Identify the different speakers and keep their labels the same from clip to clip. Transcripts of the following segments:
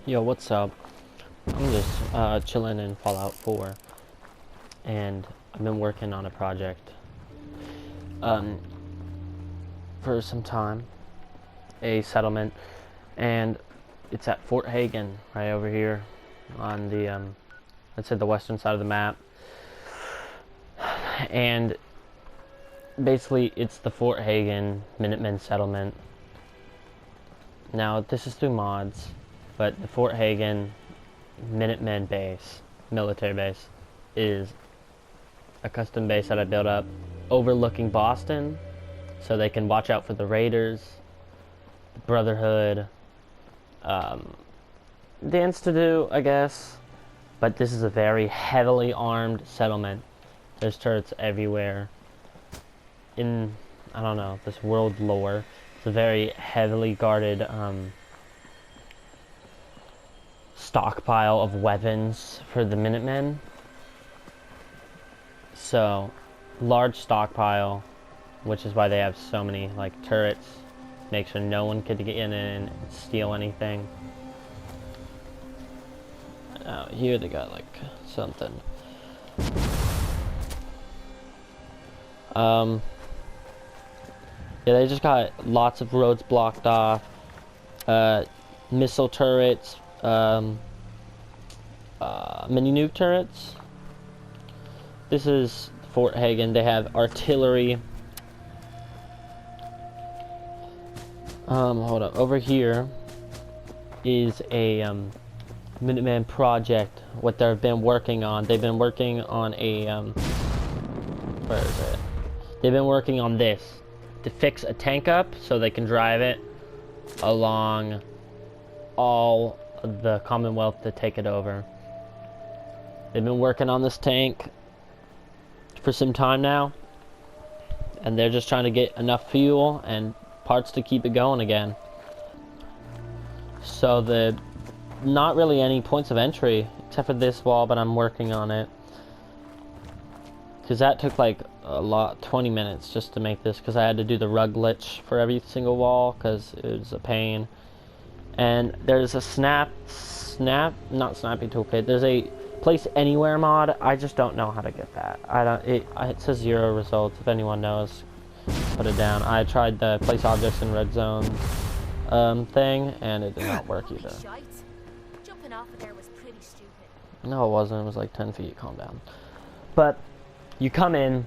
Speaker 1: Yo, what's up? I'm just chilling in Fallout 4, and I've been working on a project um, for some time, a settlement, and it's at Fort Hagen, right over here on the, let's say the western side of the map, and basically it's the Fort Hagen Minutemen settlement. Now, this is through mods, but the Fort Hagen Minutemen base, military base, is a custom base that I built up overlooking Boston, so they can watch out for the Raiders, the Brotherhood, dance to do, I guess. But this is a very heavily armed settlement. There's turrets everywhere. In, I don't know, this world lore, it's a very heavily guarded stockpile of weapons for the Minutemen. So, large stockpile, which is why they have so many like turrets. Make sure no one could get in and steal anything. Out here they got like something. Yeah, they just got lots of roads blocked off. Missile turrets, mini nuke turrets. This is Fort Hagen. They have artillery. Hold up. Over here is a Minuteman project. What they've been working on. They've been working on a where is it? They've been working on this to fix a tank up so they can drive it along all of the Commonwealth to take it over. They've been working on this tank for some time now, and they're just trying to get enough fuel and parts to keep it going again. So the not really any points of entry except for this wall, but I'm working on it because that took like a lot, 20 minutes just to make this, because I had to do the rug glitch for every single wall because it was a pain. And there's a not snappy toolkit, there's a place anywhere mod. I just don't know how to get that. It says 0 results. If anyone knows, put it down. I tried the place objects in red zone thing, and it did not work either.
Speaker 2: Jumping off of there was pretty stupid.
Speaker 1: No, it wasn't. It was like 10 feet. Calm down. But you come in.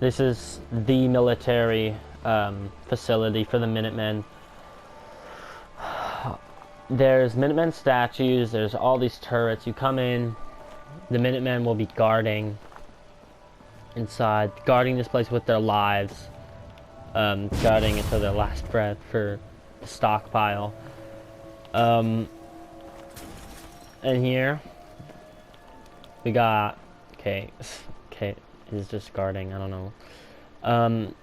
Speaker 1: This is the military facility for the Minutemen. There's Minutemen statues. There's all these turrets. You come in. The Minutemen will be guarding inside, guarding this place with their lives, guarding until their last breath for the stockpile. And here we got Kate is just guarding. I don't know.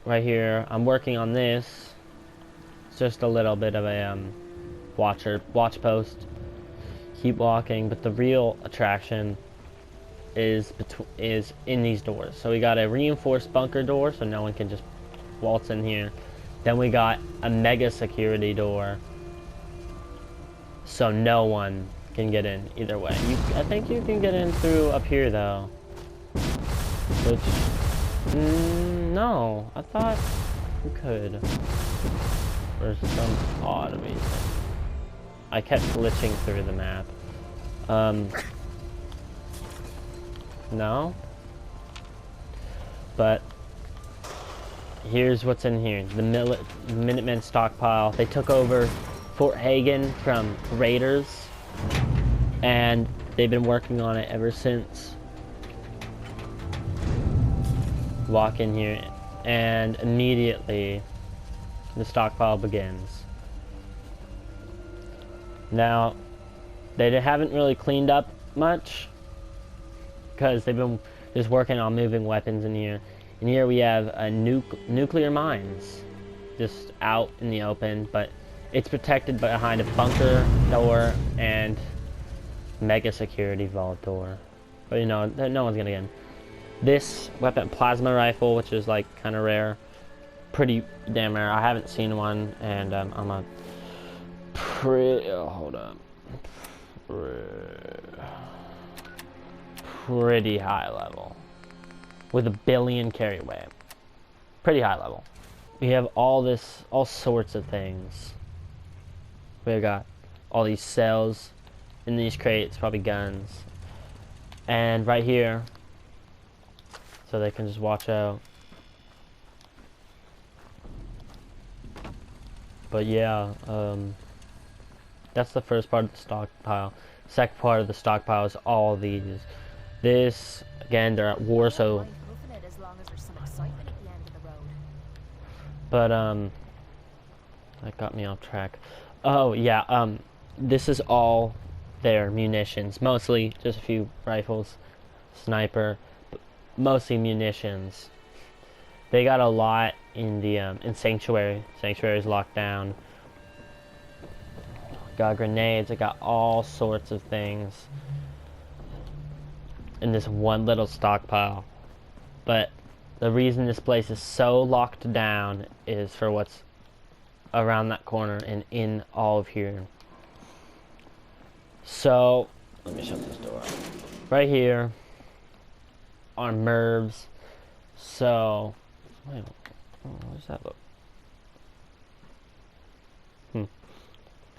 Speaker 1: Right here, I'm working on this. It's just a little bit of a watch post. Keep walking, but the real attraction is in these doors. So we got a reinforced bunker door, so no one can just waltz in here. Then we got a mega security door, so no one can get in either way. I think you can get in through up here though. Which, no, I thought you could. For some odd reason. I kept glitching through the map. No. But here's what's in here. The Minutemen stockpile. They took over Fort Hagen from Raiders, and they've been working on it ever since. Walk in here, and immediately the stockpile begins. Now, they haven't really cleaned up much because they've been just working on moving weapons in here. And here we have a nuclear mines just out in the open, but it's protected behind a bunker door and mega security vault door. But you know, no one's gonna get in. This weapon, plasma rifle, which is like kind of rare, pretty damn rare. I haven't seen one, and I'm a hold up. Pretty high level. With 1 billion carry weight. Pretty high level. We have all sorts of things. We've got all these cells in these crates, probably guns. And right here, so they can just watch out. But yeah, that's the first part of the stockpile. Second part of the stockpile is all these. This, again, they're at war, so... But, that got me off track. Oh, yeah, this is all their munitions. Mostly just a few rifles, sniper, but mostly munitions. They got a lot in the, in Sanctuary. Sanctuary's locked down. Got grenades, I got all sorts of things in this one little stockpile. But the reason this place is so locked down is for what's around that corner and in all of here. So, let me shut this door. Right here are MIRVs. So, wait, what does that look?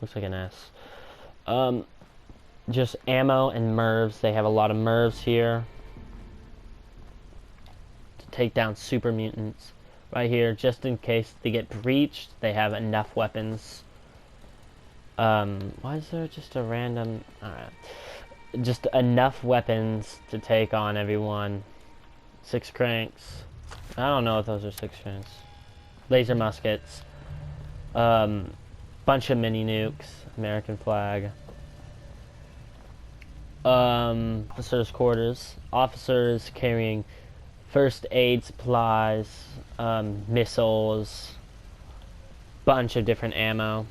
Speaker 1: Looks like an S. Just ammo and MIRVs. They have a lot of MIRVs here to take down super mutants. Right here, just in case they get breached, they have enough weapons. Why is there just a random... Alright. Just enough weapons to take on everyone. 6 cranks. I don't know if those are 6 cranks. Laser muskets. Bunch of mini nukes. American flag. Officers' quarters. Officers carrying first aid supplies, missiles, bunch of different ammo.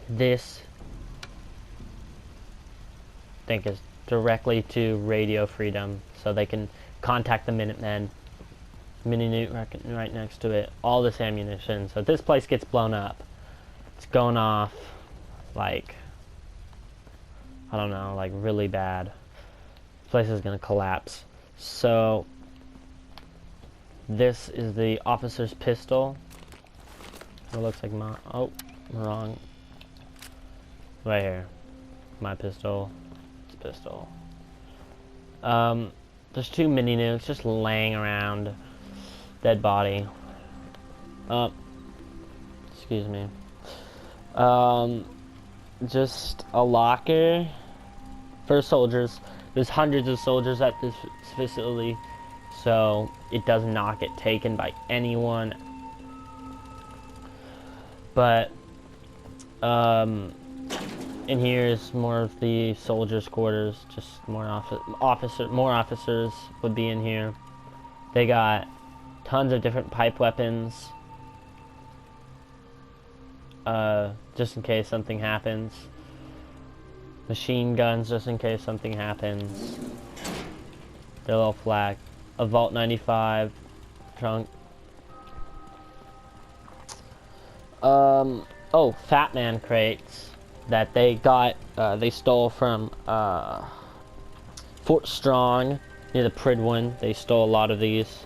Speaker 1: This, I think, is directly to radio freedom, so they can contact the Minutemen. Mini nuke right next to it. All this ammunition. So if this place gets blown up, it's going off like, I don't know, like really bad. This place is gonna collapse. So this is the officer's pistol. It looks like my, oh, wrong. Right here. My pistol. It's pistol. There's 2 mini nukes just laying around. Dead body. Excuse me. Just a locker for soldiers. There's hundreds of soldiers at this facility, so it does not get taken by anyone. But in here is more of the soldiers' quarters. Just more officers would be in here. They got tons of different pipe weapons, just in case something happens. Machine guns, just in case something happens. Their little flag. A Vault 95 trunk. Oh, Fat Man crates that they got, they stole from, Fort Strong near the Pridwin. They stole a lot of these.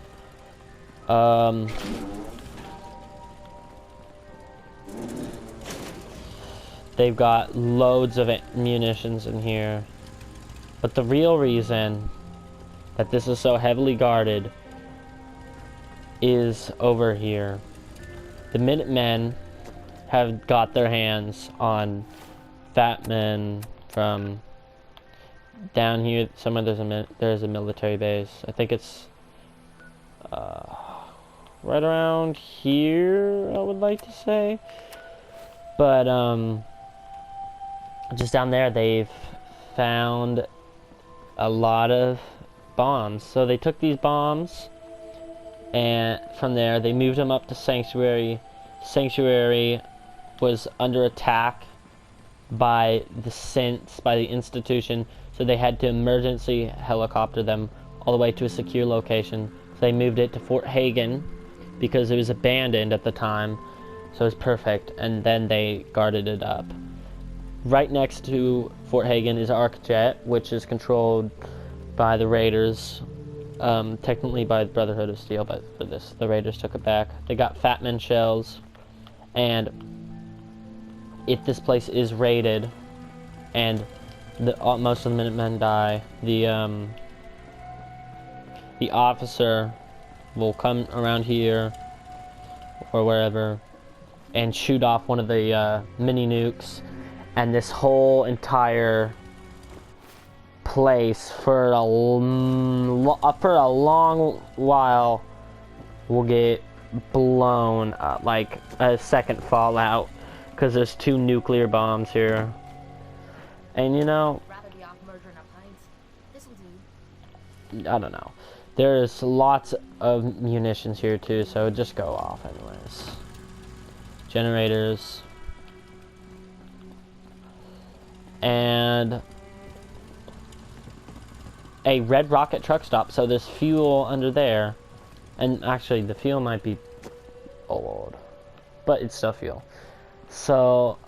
Speaker 1: They've got loads of munitions in here. But the real reason that this is so heavily guarded is over here. The Minutemen have got their hands on Fat Men from down here. Somewhere there's a military base. I think it's right around here, I would like to say. But just down there they've found a lot of bombs. So they took these bombs, and from there they moved them up to Sanctuary. Sanctuary was under attack by the institution, so they had to emergency helicopter them all the way to a secure location. So they moved it to Fort Hagen because it was abandoned at the time. so it's perfect. And then they guarded it up. Right next to Fort Hagen is Arcjet, which is controlled by the Raiders, technically by the Brotherhood of Steel, but for this, the Raiders took it back. They got Fatman shells, and if this place is raided, and most of the Minutemen die, the officer will come around here, or wherever, and shoot off one of the mini nukes, and this whole entire place for a long while will get blown up, like a second Fallout, because there's 2 nuclear bombs here. And you know,
Speaker 2: Rather be off murdering our pints. This'll do.
Speaker 1: I don't know. There's lots of munitions here too, so just go off anyways. Generators. And a red rocket truck stop, so there's fuel under there. And actually the fuel might be old, but it's still fuel. So,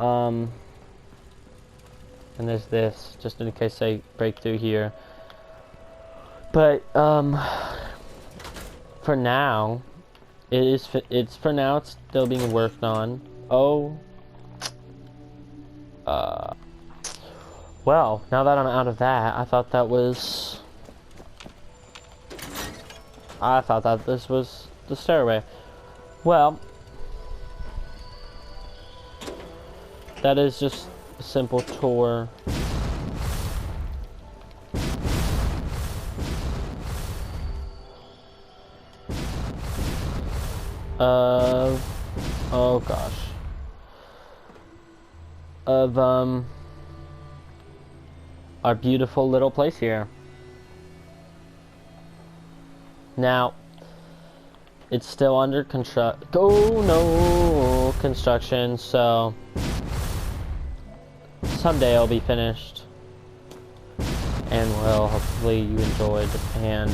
Speaker 1: and there's this, just in case they break through here. But, for now, it's still being worked on. Well, now that I'm out of that, I thought that this was the stairway. Well, that is just a simple tour. Oh gosh. Of, our beautiful little place here. Now, it's still under construction, so someday it'll be finished, and well, hopefully you enjoyed. And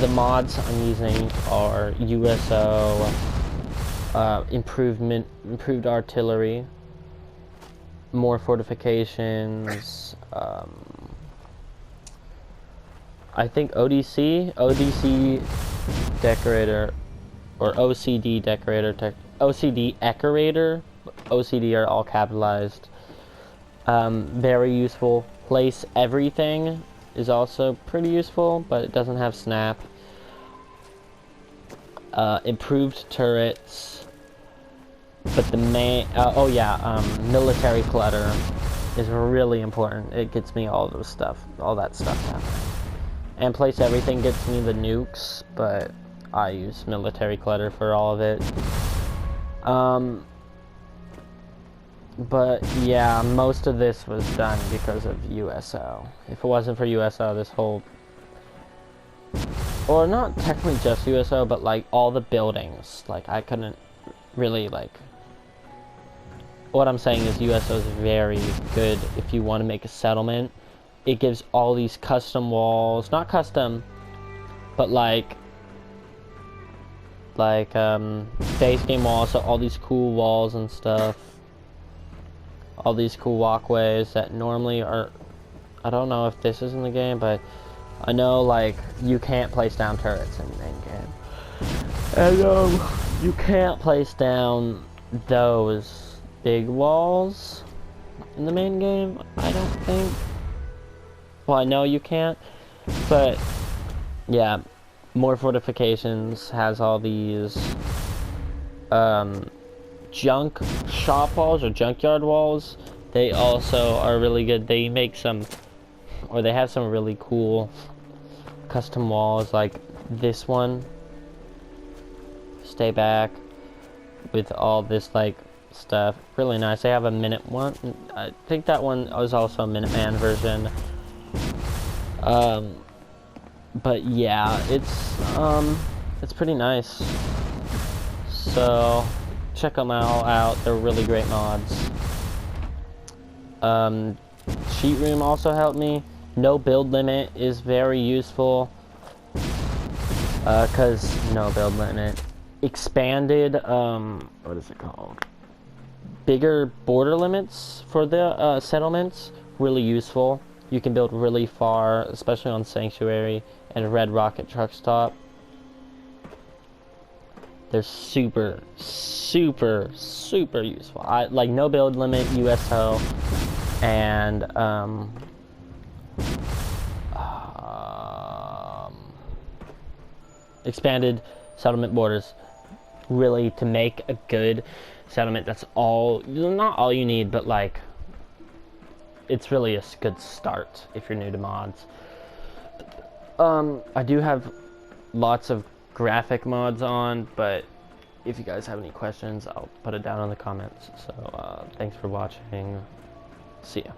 Speaker 1: the mods I'm using are USO, improved artillery, more fortifications, I think ODC decorator, or OCD decorator, OCD ecorator, OCD are all capitalized. Very useful. Place everything is also pretty useful, but it doesn't have snap. Improved turrets, but the main, military clutter is really important. It gets me all that stuff down. And place everything gets me the nukes, but I use military clutter for all of it. But yeah, most of this was done because of USO. If it wasn't for USO, this whole, or not technically just USO, but like all the buildings, like I couldn't really what I'm saying is USO is very good if you want to make a settlement. It gives all these custom walls, not custom, but like base game walls, so all these cool walls and stuff. All these cool walkways that normally are, I don't know if this is in the game, but I know like you can't place down turrets in the main game. And you can't place down those big walls in the main game, I don't think. Well, I know you can't, but yeah, more fortifications has all these junk shop walls or junkyard walls. They also are really good. They make some, or they have some really cool custom walls, like this one. Stay back with all this like stuff. Really nice. They have a minute one. I think that one was also a Minuteman version. But yeah, it's pretty nice. So check them all out. They're really great mods. Cheat room also helped me. No build limit is very useful. Cause no build limit expanded, what is it called? Bigger border limits for the settlements. Really useful. You can build really far, especially on Sanctuary and Red Rocket Truck Stop. They're super, super, super useful. Like no build limit, USO, and expanded settlement borders. Really, to make a good settlement, that's all, not all you need, but like, it's really a good start if you're new to mods. I do have lots of graphic mods on, but if you guys have any questions, I'll put it down in the comments. So, thanks for watching. See ya.